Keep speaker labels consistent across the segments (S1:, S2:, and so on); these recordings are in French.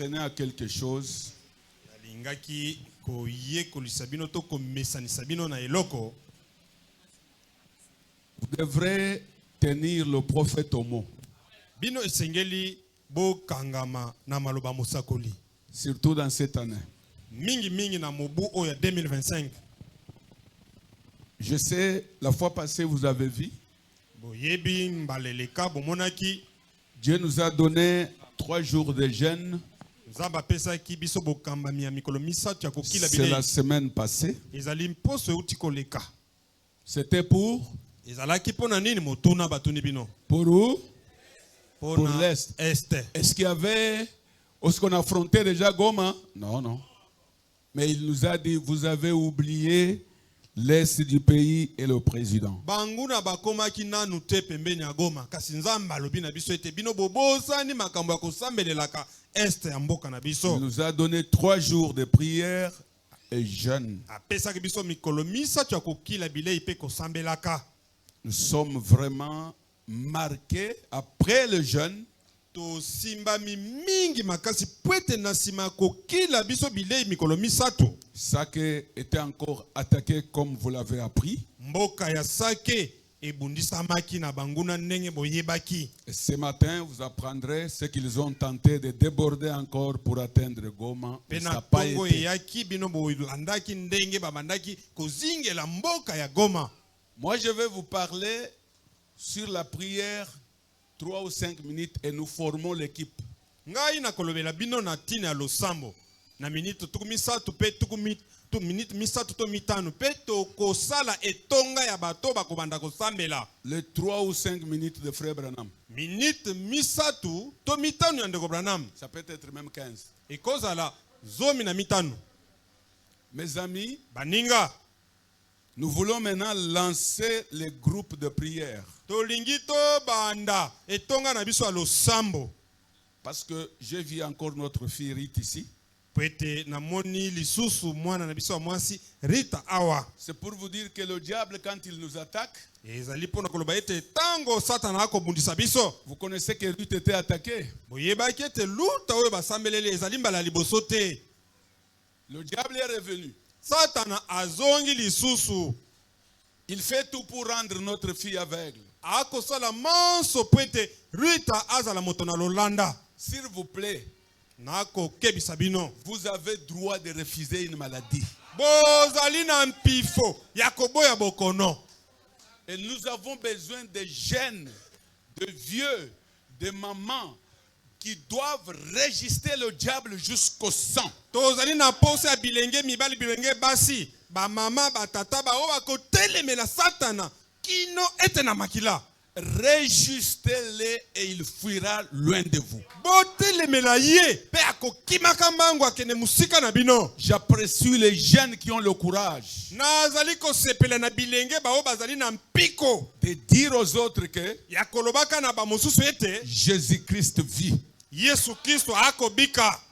S1: entraîner à quelque chose. Vous devrez tenir le prophète au mot. Surtout dans cette année. Je sais, la fois passée, vous avez vu. Dieu nous a donné 3 jours de jeûne. C'est la semaine passée. C'était pour où? Pour l'Est. Est-ce qu'il y avait... Est-ce qu'on affrontait déjà Goma? Non, non. Mais il nous a dit, vous avez oublié l'Est du pays et le président. Il nous a donné 3 jours de prière et jeûne. Nous sommes vraiment marqués après le jeûne. Sake était encore attaqué comme vous l'avez appris. Et ce matin, vous apprendrez ce qu'ils ont tenté de déborder encore pour atteindre Goma. Mais ça n'a pas été. Moi, je vais vous parler sur la prière 3 ou 5 minutes et nous formons l'équipe. Les 3 ou 5 minutes de Frère Branham. Ça peut être même 15. Mes amis, nous voulons maintenant lancer les groupes de prière. Parce que je vis encore notre fille Rita ici. C'est pour vous dire que le diable, quand il nous attaque, vous connaissez que Ruth était attaquée. Le diable est revenu. Il fait tout pour rendre notre fille aveugle. S'il vous plaît, vous avez droit de refuser une maladie. Et nous avons besoin de jeunes, de vieux, de mamans qui doivent résister le diable jusqu'au sang. Résistez-les et il fuira loin de vous. J'apprécie les jeunes qui ont le courage de dire aux autres que Jésus-Christ vit.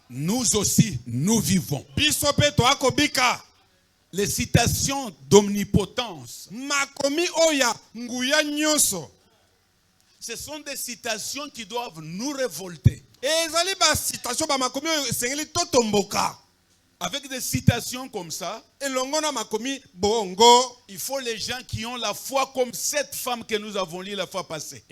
S1: Nous aussi, nous vivons. Les citations d'omnipotence, ce sont des citations qui doivent nous révolter. Avec des citations comme ça, il faut les gens qui ont la foi comme cette femme que nous avons lue la fois passée.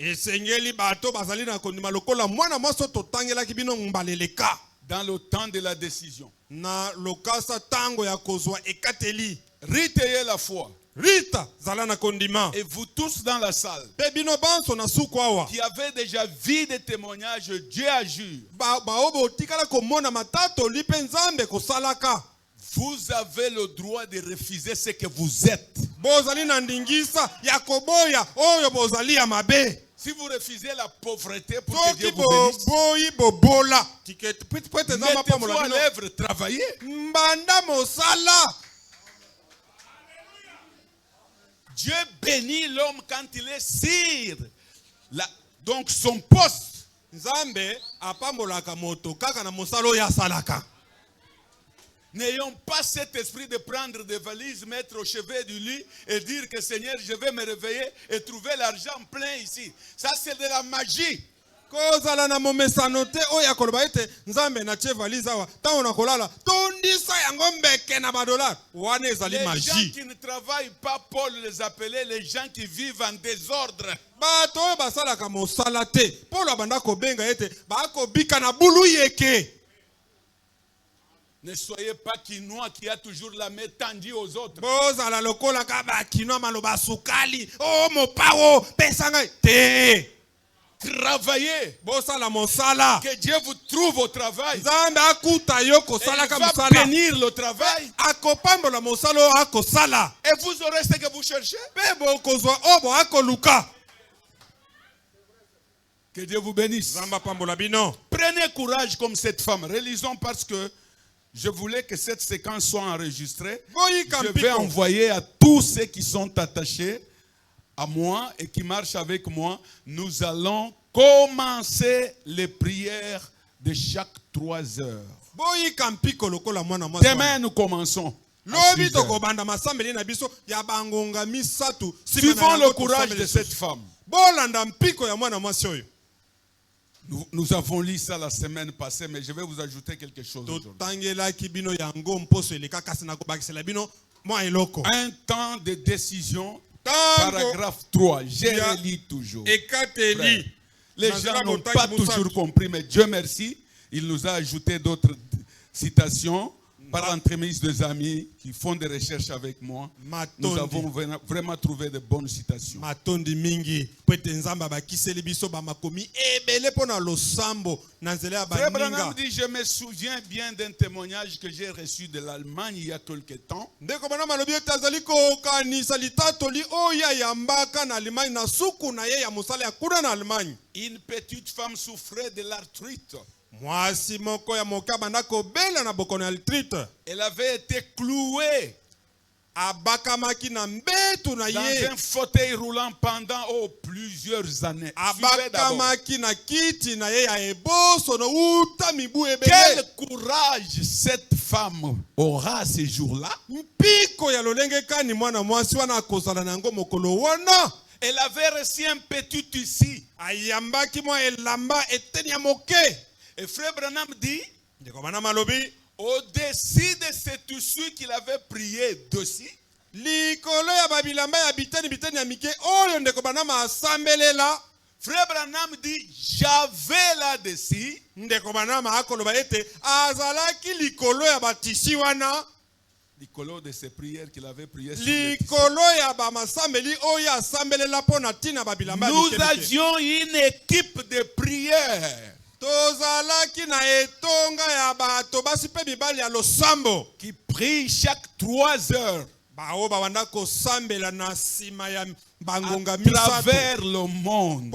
S1: Dans le temps de la décision. Rite est la foi. Et vous tous dans la salle qui avez déjà vu des témoignages, Dieu a juré. Vous avez le droit de refuser ce que vous êtes. Si vous refusez la pauvreté pour que Dieu vous bénisse, mettez-vous à l'œuvre, travaillez. Dieu bénit l'homme quand il est sur donc son poste. N'ayons pas cet esprit de prendre des valises, mettre au chevet du lit et dire que Seigneur, je vais me réveiller et trouver l'argent plein ici. Ça, c'est de la magie.
S2: kozala na momesano te oya koloba ete nzambe na tie valise awa tango na kolala tondisa yango mbeke na badollar wana ezali
S1: Les gens
S2: magie.
S1: qui ne travaillent pas, Paul les appelait les gens qui vivent en désordre.
S2: Bato oyo basalaka mosala te Paulo abanda kobenga ete bakobika na bulu yeke.
S1: Ne soyez pas quinois qui a toujours la main tendue aux autres.
S2: Bozala lokola ka bakinoa maloba sukali o mopawo pesa ngai te.
S1: Travaillez.
S2: Bosala mosala.
S1: Que Dieu vous trouve au travail.
S2: Nzambe akuta yo
S1: Et
S2: kosala
S1: il
S2: ka
S1: va
S2: mosala.
S1: bénir le travail.
S2: Akopambola mosala oyo akosala.
S1: Et vous aurez ce que vous cherchez.
S2: Pe bokozwa obo akoluka.
S1: Que Dieu vous bénisse.
S2: Nzambe pambola bino.
S1: Prenez courage comme cette femme. Relisons parce que je voulais que cette séquence soit enregistrée. Je vais envoyer à tous ceux qui sont attachés à moi et qui marchent avec moi. Nous allons commencer les prières de chaque 3 heures. Demain, nous commençons. Suivons le courage de cette femme. Nous avons lu ça la semaine passée, mais je vais vous ajouter quelque chose aujourd'hui. Un temps de décision, paragraphe 3, j'ai relu toujours. Frère, les gens n'ont pas toujours compris, mais Dieu merci, il nous a ajouté d'autres citations par l'entremise des amis qui font des recherches avec moi. Nous avons vraiment trouvé de bonnes citations. Frère Branham dit, je me souviens bien d'un témoignage que j'ai reçu de l'Allemagne il y a quelque temps. Une petite femme souffrait de l'arthrite. Elle avait été clouée dans un fauteuil roulant pendant plusieurs années. Quel courage cette femme aura ces jours-là. Elle avait reçu un petit ici. Et Frère Branham dit, au-dessus de ce tissu qu'il avait prié dessus, Frère Branham dit, j'avais là-dessus l'icolo de ces prières qu'il avait priées sur le tissu. Nous avions une équipe de prières qui prie chaque 3 heures à travers le monde.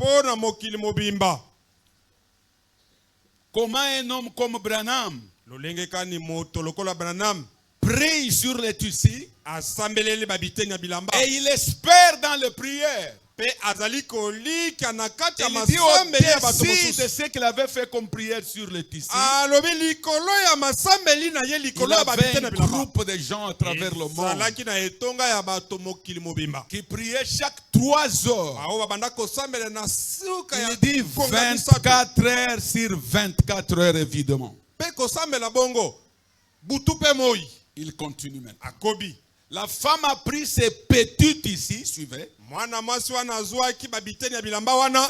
S1: Comment un homme comme Branham prie sur les tissus et il espère dans les prières. Il dit au-dessus de ce qu'il avait fait comme prière sur le tissu. Il avait un groupe de gens à travers le monde qui priaient chaque 3 heures. Il dit 24 heures sur 24 heures évidemment. Il continue maintenant. La femme a pris ses petites ici, suivez. Ça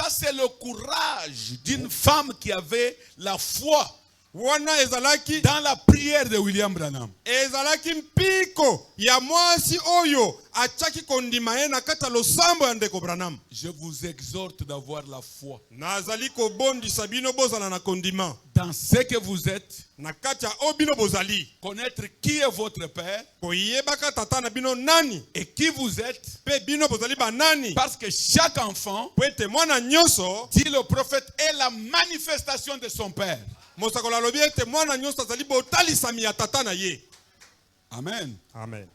S1: c'est le courage d'une femme qui avait la foi dans la prière de William Branham. Je vous exhorte d'avoir la foi dans ce que vous êtes, connaître qui est votre père et qui vous êtes, parce que chaque enfant, dit le prophète, est la manifestation de son père. Amen.
S2: Amen.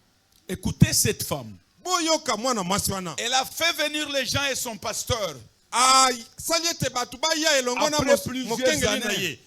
S1: Écoutez cette femme. Elle a fait venir les gens et son pasteur. Après plusieurs années,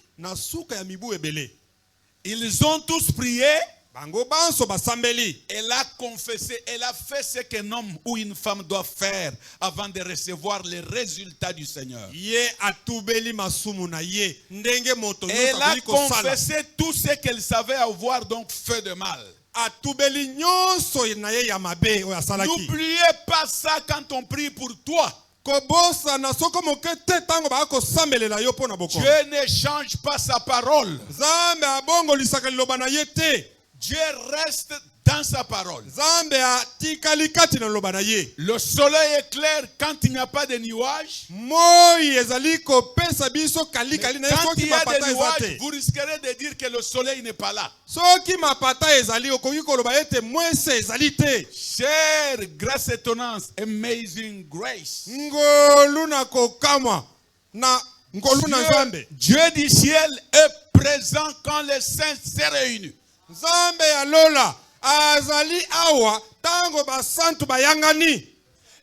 S1: ils ont tous prié.
S2: bango banso basambeli.
S1: Elle a confessé, elle a fait ce qu'un homme ou une femme doit faire avant de recevoir les résultats du Seigneur.
S2: Ye atubeli masumu na ye ndenge moto
S1: Elle
S2: nyonso
S1: a
S2: akoki kosala.
S1: confessé tout ce qu'elle savait avoir donc fait de mal.
S2: Atubeli nyonso na ye ya mabe oyo asalaki.
S1: N'oubliez pas ça quand on prie pour toi.
S2: Kobosana soko moke te tango bakosambelela yo pona boko.
S1: Dieu ne change pas sa parole.
S2: Zambe abongolisaka liloba na ye te.
S1: Dieu reste dans sa parole.
S2: Zambe atikali kati na liloba na ye.
S1: Le soleil est clair quand il n'y a pas de nuages.
S2: Moi ezali kopesa biso kali na ye
S1: Quand
S2: soki
S1: il y a
S2: mapata
S1: des nuages,
S2: ezate.
S1: vous risquerez de dire que le soleil n'est pas là.
S2: Soki mapata ezali okoki koloba ete mwese ezali te.
S1: Chère grâce étonnante, amazing grace.
S2: Ngolu na kokamwa na ngolu na Zambe.
S1: Dieu du ciel est présent quand les saints se réunissent.
S2: Zambe ya lola azali awa tango basantu bayangani.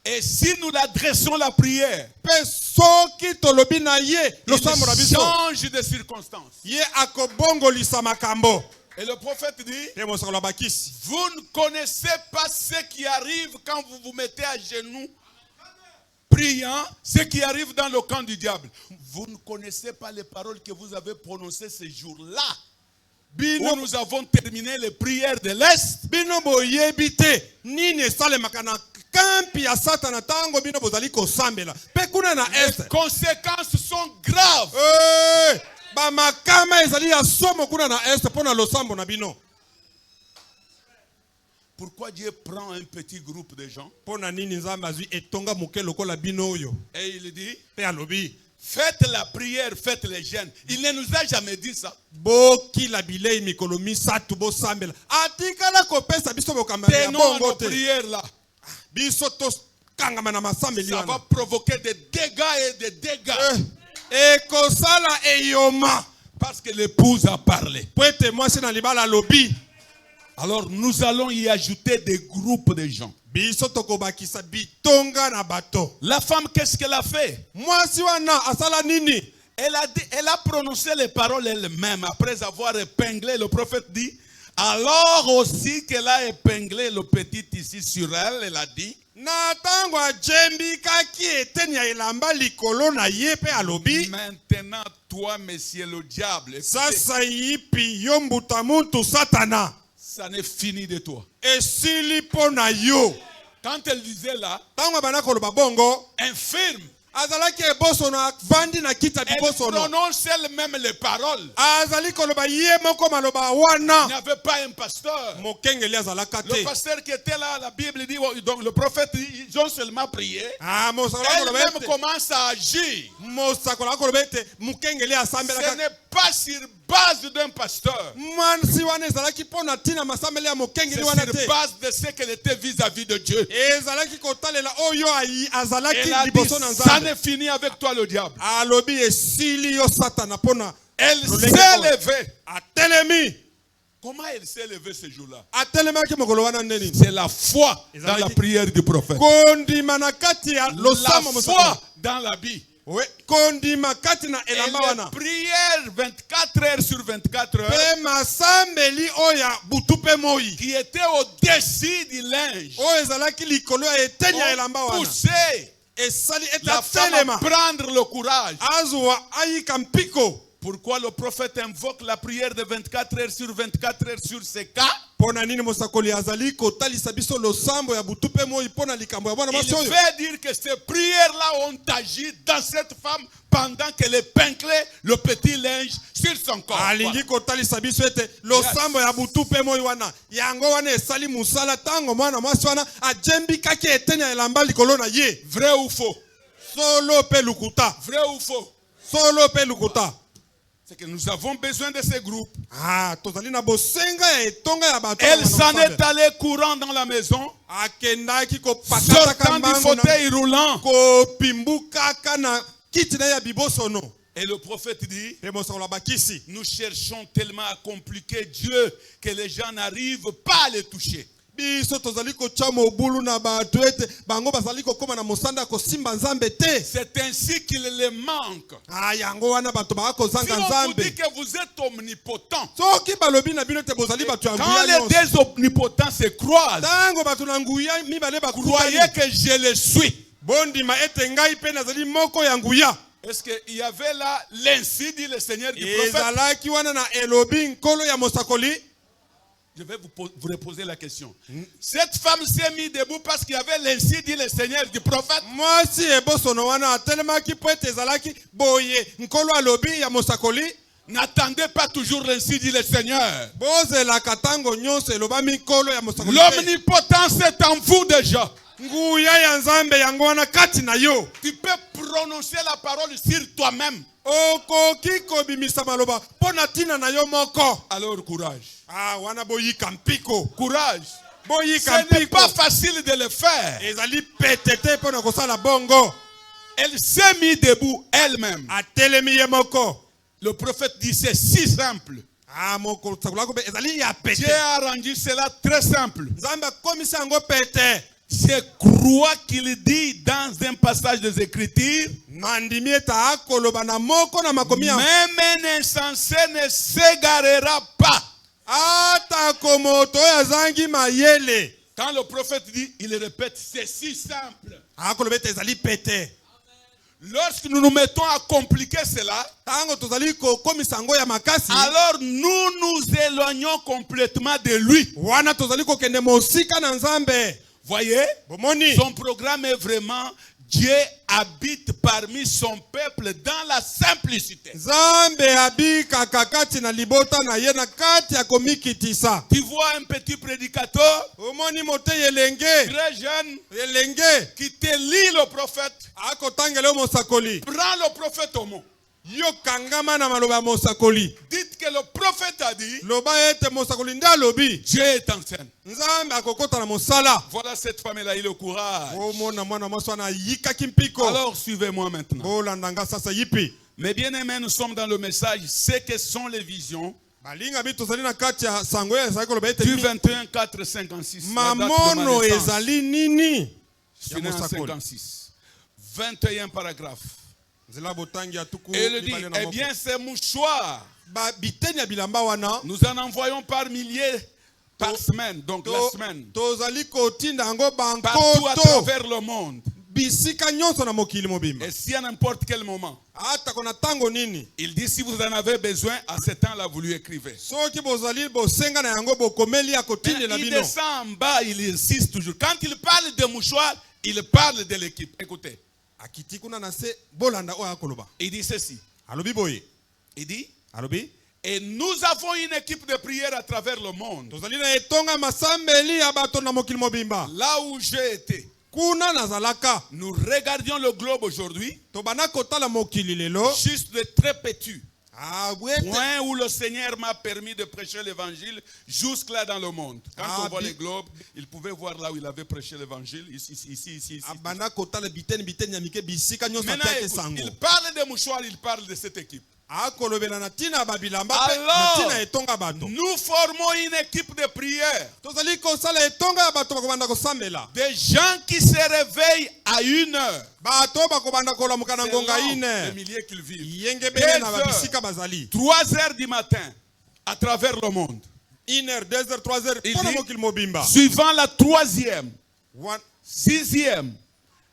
S1: Et si nous adressons la prière,
S2: Pe soki tolobi na ye
S1: il
S2: losambo na biso.
S1: change de circonstances.
S2: Ye akobongolisa makambo.
S1: Et le prophète dit,
S2: Pe mosakolo bakisi.
S1: vous ne connaissez pas ce qui arrive quand vous vous mettez à genoux priant, ce qui arrive dans le camp du diable. Vous ne connaissez pas les paroles que vous avez prononcées ce jour-là. Où nous avons terminé les prières de l'Est.
S2: Bino boyebite nini esalemaka na kampi ya satana tango bino bozali kosambela. Pe kuna na
S1: Les
S2: este.
S1: conséquences sont graves.
S2: Bamakama ezali ya somo kuna na este pona losambo na bino.
S1: Pourquoi Dieu prend un petit groupe de gens
S2: Pona nini nzambe azwi etonga moke lokola bino oyo.
S1: et il dit,
S2: Pe alobi.
S1: faites la prière, faites les jeûnes. Il ne nous a jamais dit ça.
S2: Boki la bilei mikolo misatu bo sambela. Atikala kopesa biso bokamba ya
S1: Tenons
S2: bongo
S1: nos
S2: te.
S1: prières là.
S2: Biso to kangama na masambeli
S1: Ça
S2: wana.
S1: va provoquer des dégâts et des dégâts.
S2: Ekosala eyoma.
S1: Parce que l'épouse a parlé.
S2: Pwete mwasi na libala lobi.
S1: Alors nous allons y ajouter des groupes de gens.
S2: Biso tokobakisa bitonga na bato.
S1: La femme, qu'est-ce qu'elle a fait?
S2: Mwasi wana asala nini?
S1: Elle a prononcé les paroles elle-même après avoir épinglé. Le prophète dit, alors aussi qu'elle a épinglé le petit ici sur elle, elle a dit,
S2: Na tango ajembi kaki eteni ya elamba likolo na ye pe alobi.
S1: maintenant toi, monsieur le diable, écoutez,
S2: Sasa yipi yo mbuta muntu satana.
S1: ça n'est fini de toi.
S2: Esili pona yo.
S1: Quand elle disait là,
S2: Tango bana koloba bongo.
S1: infirme,
S2: Azalaki eboso na vandi na kita
S1: elle
S2: biboso no.
S1: prononce elle-même les paroles.
S2: Azali koloba ye moko maloba
S1: Il
S2: wana.
S1: n'y avait pas un pasteur.
S2: Mokengeli azalaka
S1: Le
S2: te.
S1: pasteur qui était là, la Bible dit, donc le prophète, ils ont seulement prié.
S2: Ah mosakolo koloba
S1: Elle-même
S2: ete.
S1: commence à agir.
S2: Mosakolo koloba ete mokengeli asambela
S1: Ce n'est pas sur base d'un pasteur.
S2: Mwansi wana ezalaki pona tina masambeli ya
S1: C'est
S2: mokengeli wana
S1: sur
S2: te.
S1: base de ce qu'elle était vis-à-vis de Dieu.
S2: Ezalaki kotalela oyo azalaki
S1: Elle a dit,
S2: liboso na
S1: ça
S2: Nzambe.
S1: n'est fini avec toi le diable.
S2: Alobi esili yo satana pona.
S1: Elle s'est levée.
S2: Atelemi.
S1: Comment elle s'est levée ce jour-là?
S2: Atelemaki mokolo wana ndeni.
S1: C'est la foi dans la prière du prophète.
S2: Kondima na kati ya
S1: La
S2: losamo
S1: foi
S2: mosakolo.
S1: dans la vie.
S2: Oui, kondima kati na
S1: Et
S2: elamba
S1: les
S2: wana.
S1: prières 24 heures sur 24 heures
S2: Pe masambeli oya butu pe moi.
S1: qui étaient au-dessus du linge
S2: Oyo ezalaki likolo ya eteni ya elamba
S1: ont
S2: wana.
S1: poussé
S2: Esali
S1: la
S2: eta
S1: femme à
S2: telema.
S1: prendre le courage.
S2: Azwa ayika mpiko.
S1: Pourquoi le prophète invoque la prière de 24 heures sur ces cas?
S2: Pona nini mosakoli azali kotalisa biso losambo ya butu pe moi pona likambo ya bwana
S1: Il
S2: mwasi oyo.
S1: veut dire que ces prières-là ont agi dans cette femme pendant qu'elle épinglait le petit linge sur son corps.
S2: Alingi kotalisa biso ete losambo ya butu pe moi wana. Yango wana esali musala tango mwana mwasi wana ajembi kaki eteni ya elamba likolo na ye.
S1: Vrai ou faux?
S2: Solo pe lukuta.
S1: Vrai ou faux?
S2: Solo pe lukuta.
S1: C'est que nous avons besoin de ces groupes.
S2: Ah, tozali na bosenga ya etonga ya bato.
S1: Elle s'en est allée courant dans la maison,
S2: Akendaki ko pakata
S1: sortant du
S2: kambango na
S1: fauteuil roulant.
S2: ko pimbuka kana kiti na ya bibosono.
S1: Et le prophète dit,
S2: Pe mosakolo bakisi.
S1: nous cherchons tellement à compliquer Dieu que les gens n'arrivent pas à les toucher.
S2: biso tozali kocha mobulu na bato ete bango bazali kokoma na mosanda kosimba nzambe te.
S1: C'est ainsi qu'il les manque.
S2: Yango wana bato bakozanga
S1: Si on vous
S2: nzambe.
S1: dit que vous êtes omnipotent,
S2: Soki balobi na bino te bozali bato ya
S1: quand
S2: nguya
S1: les
S2: nyonso.
S1: deux omnipotents se croisent,
S2: Tango bato na nguya mibale
S1: croyez
S2: bakutani.
S1: que je le suis.
S2: Bondima ete ngai pe nazali moko ya nguya.
S1: Est-ce qu'il y avait là l'ainsi dit le Seigneur du prophète?
S2: Ezalaki wana na elobi nkolo ya mosakoli.
S1: Je vais vous reposer la question. Cette femme s'est mise debout parce qu'il y avait l'ainsi dit le Seigneur du prophète.
S2: Moi si ebosono wana atelemaki po ete ezalaki boye nkolo alobi ya mosakoli.
S1: N'attendez pas toujours l'ainsi dit le Seigneur.
S2: Bozelaka tango nyonso elobami nkolo ya mosakoli.
S1: L'omnipotence est en vous déjà.
S2: Nguya ya nzambe yango wana kati na yo.
S1: Tu peux prononcer la parole sur toi-même.
S2: Okoki kobimisa maloba pona tina na yo moko.
S1: Alors courage.
S2: Wana boyika mpiko.
S1: Courage.
S2: Boyika
S1: Ce n'est
S2: mpiko.
S1: pas facile de le faire.
S2: Ezali petete pona kosala bongo.
S1: Elle s'est mise debout elle-même.
S2: Atelemi ye moko.
S1: Le prophète dit c'est si simple.
S2: Moko sakulako be ezali ya pete.
S1: Dieu a rendu cela très simple.
S2: Nzambe komisa ngo pete.
S1: C'est croix qu'il dit dans un passage des Écritures.
S2: Nandimi eta akoloba na moko na makomi ya.
S1: Même un insensé ne s'égarera pas.
S2: Ata komoto ya zangi mayele.
S1: Quand le prophète dit, il répète, c'est si simple.
S2: Akoloba ete ezali pete.
S1: Lorsque nous nous mettons à compliquer cela,
S2: Tango tozali kokomisa ngo ya makasi.
S1: alors nous nous éloignons complètement de lui.
S2: Wana tozali kokende mosika na nzambe.
S1: Voyez,
S2: Bomoni.
S1: son programme est vraiment Dieu habite parmi son peuple dans la simplicité.
S2: Nzambe abika kakati na libota na ye na kati ya komikitisa.
S1: Tu vois un petit prédicateur,
S2: Omoni mote yelenge.
S1: très jeune,
S2: Yelenge.
S1: qui te lit le prophète.
S2: Ako tangele mosakoli.
S1: Prends le prophète au mot.
S2: Yo kangama na maloba mosakoli.
S1: Dites que le prophète a dit,
S2: Loba ete mosakoli nda lobi.
S1: Dieu est en scène.
S2: Nzambe akokota na mosala.
S1: Voilà cette femme-là, il a le courage.
S2: Omona mwana mwasi wana yika kimpiko.
S1: Alors suivez-moi maintenant.
S2: Bolandanga sasa yipi.
S1: Mais bien aimés, nous sommes dans le message, c'est que sont les visions.
S2: Balinga bitu zali na kati ya sango ya ezali koloba ete
S1: Du 21 4 56.
S2: mamono ezali nini?
S1: Je finis en 56. 21 paragraphe.
S2: Nzela botangi ya tuku.
S1: Et il dit, eh bien ces mouchoirs,
S2: Ba biteni ya bilamba wana.
S1: nous en envoyons par milliers par semaine, donc la semaine,
S2: Tozali kotinda yango
S1: partout à
S2: bankoto.
S1: travers le monde.
S2: Bisika nyonso na mokili mobimba.
S1: Et si à n'importe quel moment,
S2: Ata kona tango nini.
S1: il dit si vous en avez besoin, à ce temps-là, vous lui écrivez.
S2: Soki bozali bosenga na yango bokomeli ya kotinde na
S1: Il
S2: bino.
S1: descend en bas, il insiste toujours. Quand il parle de mouchoirs, il parle de l'équipe. Écoutez,
S2: Akiti kuna na se bolanda oya koloba.
S1: il dit ceci.
S2: Alobi boye.
S1: Il dit,
S2: Alobi.
S1: et nous avons une équipe de prière à travers le monde.
S2: Tozali na etonga masambeli ya bato na mokili mobimba.
S1: Là où j'ai été,
S2: Kuna na zalaka.
S1: nous regardions le globe aujourd'hui,
S2: Tobana kotala mokili lelo.
S1: juste de très petit.
S2: Wete.
S1: Point où le Seigneur m'a permis de prêcher l'évangile jusque-là dans le monde. Quand on voit les globes, il pouvait voir là où il avait prêché l'évangile, ici.
S2: Abana kotala biteni ya mike bisika nyonso
S1: Maintenant,
S2: atake
S1: écoute,
S2: sango.
S1: il parle de mouchoirs, il parle de cette équipe.
S2: Akolobela na tina babilamba pe na
S1: Alors,
S2: tina etonga bato.
S1: nous formons une équipe de prière.
S2: Tozali kosala etonga ya bato bakobanda kosambela.
S1: Des gens qui se réveillent à 1 heure.
S2: Bato bakobanda kolamuka na ngonga
S1: Selon
S2: ine.
S1: les milliers qu'ils vivent.
S2: Yenge bene na
S1: 2
S2: babisika bazali.
S1: 3 heures du matin, à travers le monde.
S2: 1h, 2h, 3h,
S1: Il
S2: pona
S1: dit,
S2: mokili mobimba.
S1: suivant la 3e,
S2: Wan-
S1: 6e,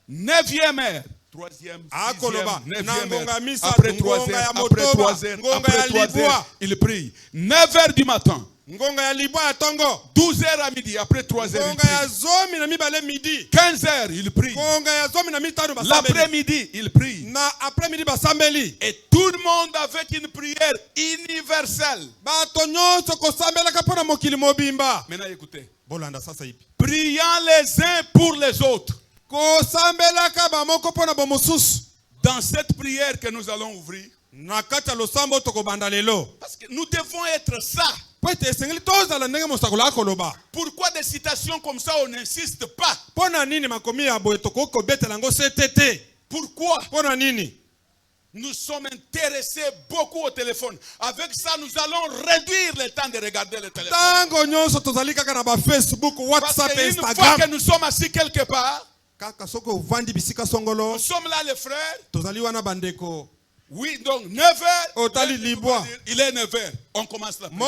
S1: 9e heure. 3e,
S2: Akoloba,
S1: 6e,
S2: na
S1: 9e
S2: ngonga
S1: heure.
S2: misa,
S1: Après 3
S2: ngonga
S1: heures,
S2: ya
S1: après
S2: motoba,
S1: 3 heures,
S2: ngonga
S1: après
S2: ya
S1: 3
S2: libwa.
S1: heures, il prie. 9 heures du matin,
S2: Ngonga ya libwa ya tongo.
S1: 12 heures à midi, après 3 heures, il
S2: Ngonga ya
S1: prie.
S2: zomi na mibale midi.
S1: 15 heures, il prie.
S2: Ngonga ya zomi na mitano basambeli.
S1: L'après-midi, il prie.
S2: Na après midi basambeli.
S1: Et tout le monde avec une prière universelle.
S2: Bato nyonso kosambelaka pona mokili mobimba.
S1: Maintenant, écoutez.
S2: Bolanda sasa ipi.
S1: Priant les uns pour les autres.
S2: Kosambelaka bamoko pona bomosusu.
S1: Dans cette prière que nous allons ouvrir.
S2: Na kati ya losambo tokobanda lelo.
S1: Parce que nous devons être ça.
S2: Po ete esengeli tozala ndenge mosakolo akoloba.
S1: Pourquoi des citations comme ça, on n'insiste pas?
S2: Pona nini makomi ya boye tokoki kobetela yango se tete.
S1: Pourquoi?
S2: Pona nini?
S1: nous sommes intéressés beaucoup au téléphone. Avec ça, nous allons réduire le temps de regarder le téléphone. Parce qu'une fois que nous sommes assis quelque part, nous sommes là les frères. Oui, donc 9h, il est 9h, on commence la prière.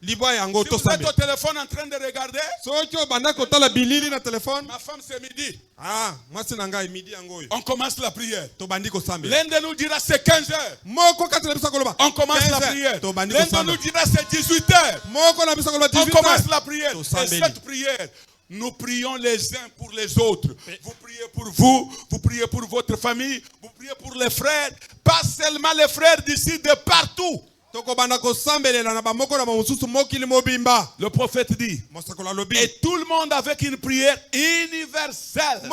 S1: Si vous êtes au téléphone en train de regarder, ma femme c'est midi. On commence la prière. L'un de nous dira c'est 15h. On commence la prière. L'un de nous dira c'est 18h. On commence la prière. Et cette prière, nous prions les uns pour les autres. Vous priez pour vous, vous priez pour votre famille, vous priez pour les frères. Pas seulement les frères d'ici, de partout. Le prophète dit, et tout le monde avec une prière universelle,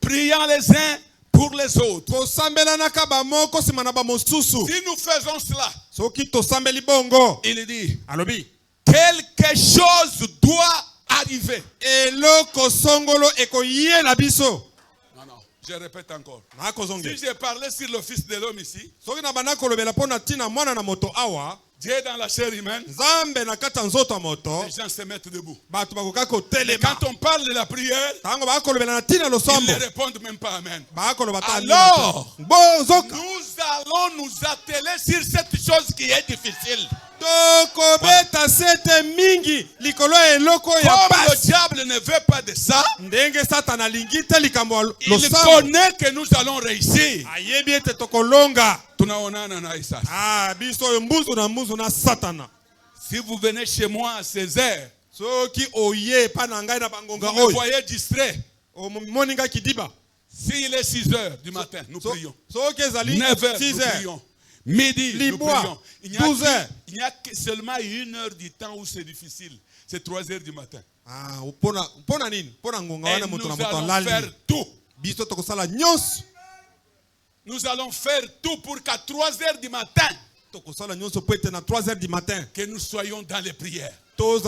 S1: priant les uns pour les autres. Si nous faisons cela, il dit, quelque chose doit arriver. Je répète encore. Si j'ai parlé sur le Fils de l'homme ici, Dieu dans la chair humaine, les gens se mettent debout. Quand on parle de la prière, ils ne répondent même pas Amen. Alors, nous allons nous atteler sur cette chose qui est difficile. Comme le diable ne veut pas de ça, il connaît que nous allons réussir. Si vous venez chez moi à 16h, vous me voyez distrait. S'il est 6h du matin, nous prions. 9h, nous prions. Midi, nous prions. Il n'y a que seulement 1 heure du temps où c'est difficile. C'est 3h du matin. Et nous allons faire tout. Nous allons faire tout pour qu'à 3h du matin, que nous soyons dans les prières. Parce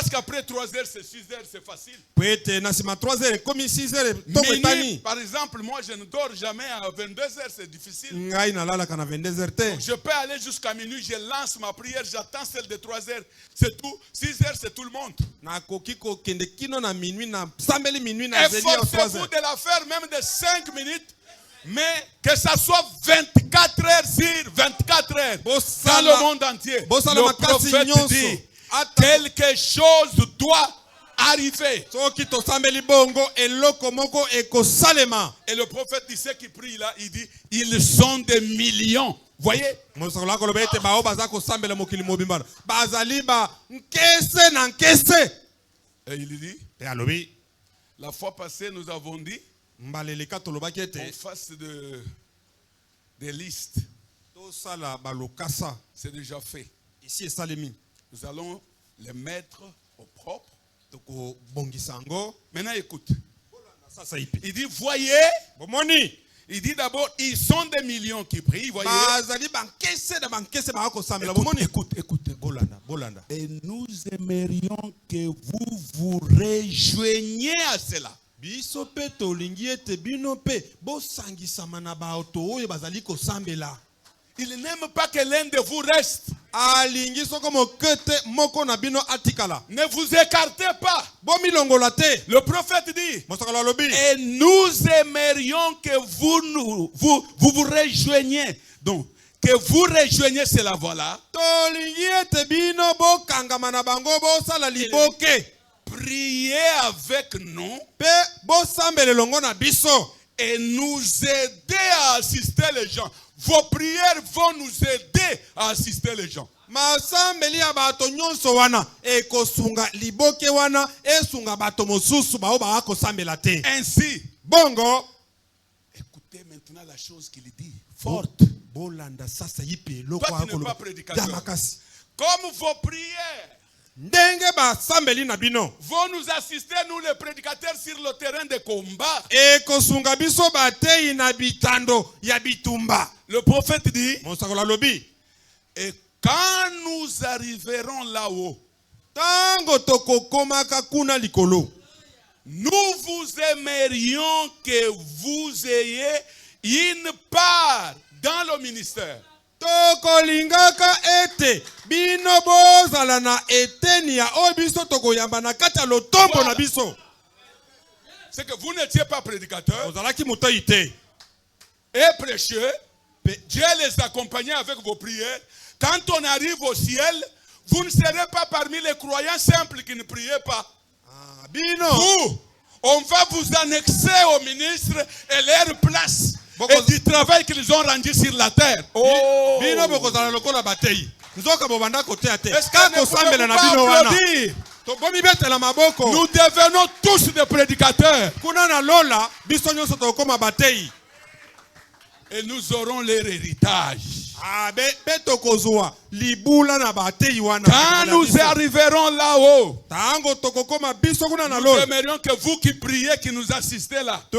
S1: qu'après 3h, c'est 6h, c'est facile. Minuit, par exemple, moi je ne dors jamais à 22h, c'est difficile. Je peux aller jusqu'à minuit, je lance ma prière, j'attends celle de 3h, c'est tout. 6h, c'est tout le monde. Efforcez-vous de la faire même de 5 minutes. Mais que ça soit 24 heures sur 24 heures dans le monde entier. Le prophète dit, quelque chose doit arriver. Et le prophète dit, ceux qui prient là, il dit, ils sont des millions. Voyez? Et il dit, la fois passée, nous avons dit, on fasse des listes. C'est déjà fait. Nous allons les mettre au propre. Maintenant écoute. Il dit voyez. Il dit d'abord ils sont des millions qui prient. Voyez. Écoute. Et nous aimerions que vous vous rejoigniez à cela. Il n'aime pas que l'un de vous reste. Ne vous écartez pas. Le prophète dit, et nous aimerions que vous rejoigniez. Donc, que vous rejoigniez cela, voilà. Priez avec nous et nous aider à assister les gens. Vos prières vont nous aider à assister les gens. Ainsi, écoutez maintenant la chose qu'il dit, forte. Toi, tu n'es pas prédicateur. Comme vos prières vont nous assister, nous les prédicateurs, sur le terrain de combat. Le prophète dit, et quand nous arriverons là-haut, nous vous aimerions que vous ayez une part dans le ministère.
S2: Tokolingaka ete bino bozala na eteni ya oyo biso tokoyamba na kati ya lotombo na biso.
S1: C'est que vous n'étiez pas prédicateur
S2: Ozalaki mutoi te.
S1: et prêcheur. Dieu les accompagnait avec vos prières. Quand on arrive au ciel, vous ne serez pas parmi les croyants simples qui ne priaient pas.
S2: Bino.
S1: Vous, on va vous annexer aux ministres et leur place et du travail qu'ils ont rendu sur la terre. Oh.
S2: Bino bokozala lokola batei. Nzoka bobanda kotea te.
S1: Est-ce que ne pouvez-vous pas applaudir? Nous devenons tous des prédicateurs. Et nous aurons leur héritage. Quand nous arriverons là-haut, nous aimerions que vous qui priez, qui nous assistez là, que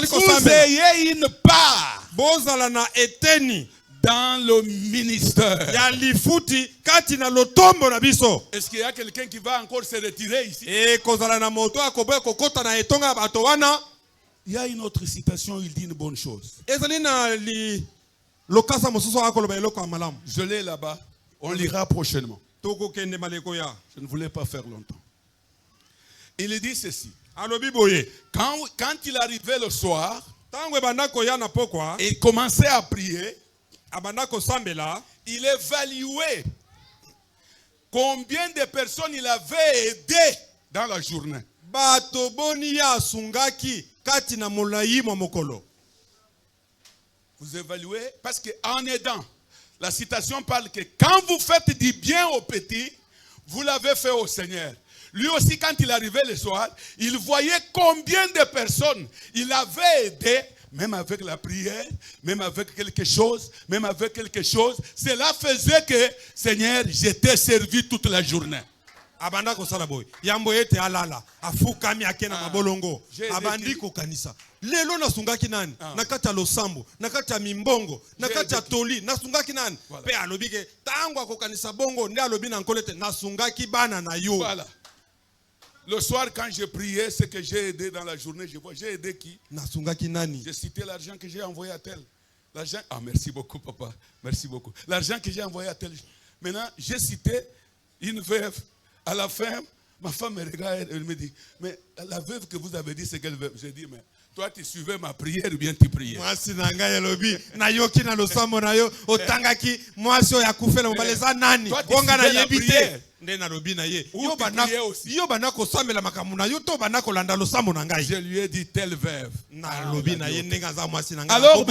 S1: vous ayez une part dans le ministère. Est-ce qu'il y a quelqu'un qui va encore se retirer ici? Il y a une autre citation, il dit une bonne chose. Je l'ai là-bas. On lira prochainement. Je ne voulais pas faire longtemps. Il dit ceci. Quand il arrivait le soir, il commençait à prier. Il évaluait combien de personnes il avait aidé dans la journée. Vous évaluez parce qu'en aidant, la citation parle que quand vous faites du bien aux petits, vous l'avez fait au Seigneur. Lui aussi, quand il arrivait le soir, il voyait combien de personnes il avait aidé. Même avec la prière, même avec quelque chose, cela faisait que, Seigneur, je t'ai servi toute la journée.
S2: Abanda ko salaboy yambo ete alala afukami akena mabolongo abandi ko kanisa lelo nasungaki nani nakata losambo nakata mimbongo nakata toli nasungaki nani pe alobike tango ko kanisa bongo ndi alobi na nkolete nasungaki bana na yo.
S1: Voilà. Le soir, quand j'ai prié, ce que j'ai aidé dans la journée, j'ai aidé qui? J'ai cité l'argent que j'ai envoyé à tel. L'argent, merci beaucoup, papa. Merci beaucoup. L'argent que j'ai envoyé à tel. Maintenant, j'ai cité une veuve. À la fin, ma femme me regarde et elle me dit, mais la veuve que vous avez dit, c'est quelle veuve? J'ai dit, mais toi, tu suivais ma prière ou bien tu priais?
S2: Moi, si nanga yelobi, na yoki na losambo na yo, otangaki, moi si yakufela mbaleza nani? Bonga na yebite. Je
S1: lui ai dit telle veuve.
S2: Alors,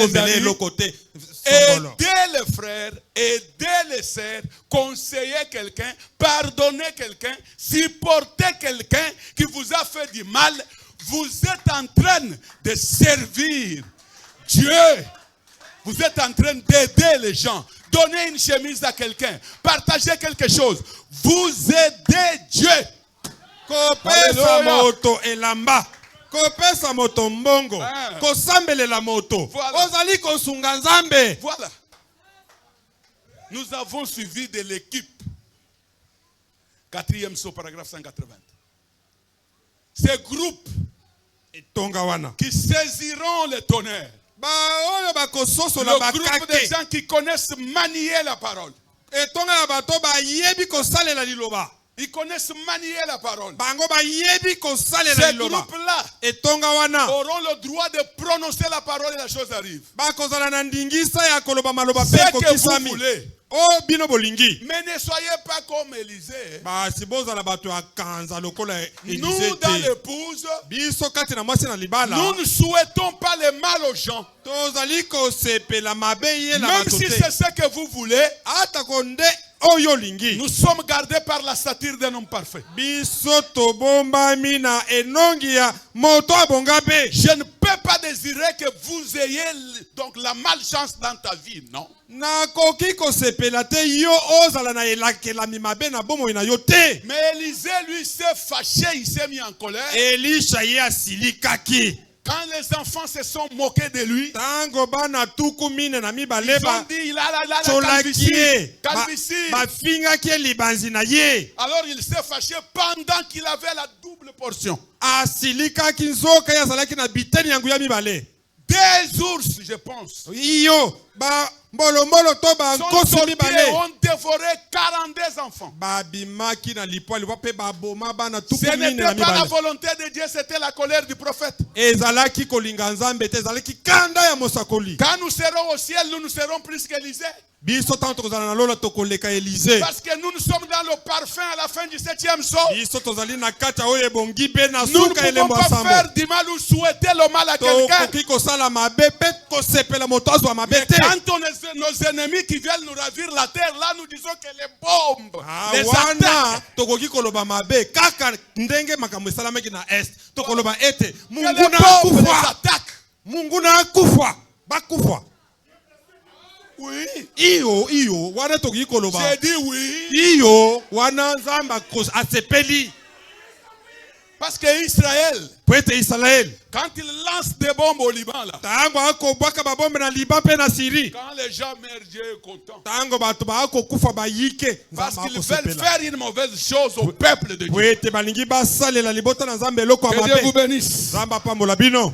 S1: aidez les frères, aidez les sœurs, conseillez quelqu'un, pardonnez quelqu'un, supportez quelqu'un qui vous a fait du mal. Vous êtes en train de servir Dieu. Vous êtes en train d'aider les gens. Donnez une chemise à quelqu'un. Partagez quelque chose. Vous aidez Dieu.
S2: Kopesa moto elamba. Kopesa moto mbongo. Kosambele la moto. Ozali kosunga nzambe.
S1: Voilà. Nous avons suivi de l'équipe. 4e saut, paragraphe 180. Ces groupes qui saisiront le tonnerre. Le groupe de gens qui connaissent manier la parole. Ils connaissent manier la parole. Ces groupes-là auront le droit de prononcer la parole et la chose arrive. C'est que vous voulez. Mais ne soyez pas comme Élisée. Nous, dans l'épouse, nous ne souhaitons pas le mal aux gens. Même si c'est ce que vous voulez, nous sommes gardés par la satire d'un homme parfait. Je ne peux pas désirer que vous ayez donc la malchance dans ta vie, non? Mais Élisée, lui, s'est fâché, il s'est mis en colère. Quand les enfants se sont moqués de lui,
S2: tango bana tuku mine na mibale
S1: ils ont dit il a la calvitie. Calvitie.
S2: bafingaki libanzi na ye.
S1: Alors il s'est fâché pendant qu'il avait la double portion.
S2: Asilikaki nzoka ya zalaki na biteni yangu ya mibale.
S1: Des ours, je pense,
S2: Iyo ba mbolo to ba
S1: sont
S2: ngoso
S1: sortis et
S2: mibale.
S1: ont dévoré 42 enfants.
S2: Babimaki na lipwa pe baboma bana tuku
S1: Ce
S2: mine
S1: n'était
S2: na
S1: pas la
S2: mibale.
S1: volonté de Dieu, c'était la colère du prophète.
S2: Ezalaki kolinga nzambe te ezalaki kanda ya mosakoli.
S1: Quand nous serons au ciel, nous serons plus qu'Élisée.
S2: Biso tanto kozala na lola tokoleka Élisée.
S1: Parce que nous sommes dans le parfum à la fin du 7e saut.
S2: Biso tozali na kata oyo bongi be na
S1: Nous ne
S2: suka
S1: pouvons
S2: elembo
S1: pas
S2: asambo.
S1: faire du mal ou souhaiter le mal à quelqu'un.
S2: Tokoki kosala mabe pe kosepela moto azwa mabe te.
S1: Quand on est nos ennemis qui viennent nous ravir la terre, là nous disons que les bombes, les
S2: Wana
S1: attaques,
S2: tokoki koloba mabe kaka ndenge makambo esalamaki na est tokoloba ete
S1: que
S2: Mungu
S1: les
S2: na
S1: bombes les
S2: kufa.
S1: attaquent.
S2: Mungu na kufa bakufa.
S1: Oui,
S2: Iyo wana tokoki koloba.
S1: j'ai dit oui.
S2: Iyo wana nzamba asepeli.
S1: Parce que Israël,
S2: Poete Israël.
S1: quand il lance des bombes au Liban, là,
S2: Tango akobwaka babombe na Liban pe na Syrie.
S1: quand les gens meurent, Dieu est content.
S2: Tango bato bakokufa bayike.
S1: Parce
S2: Nzamba
S1: qu'ils veulent
S2: akosepela.
S1: faire une mauvaise chose au peuple de Dieu.
S2: Poete balingi basalela libota na nzambe eloko ya
S1: Que Dieu
S2: mabe.
S1: vous bénisse.
S2: Nzamba pambola bino.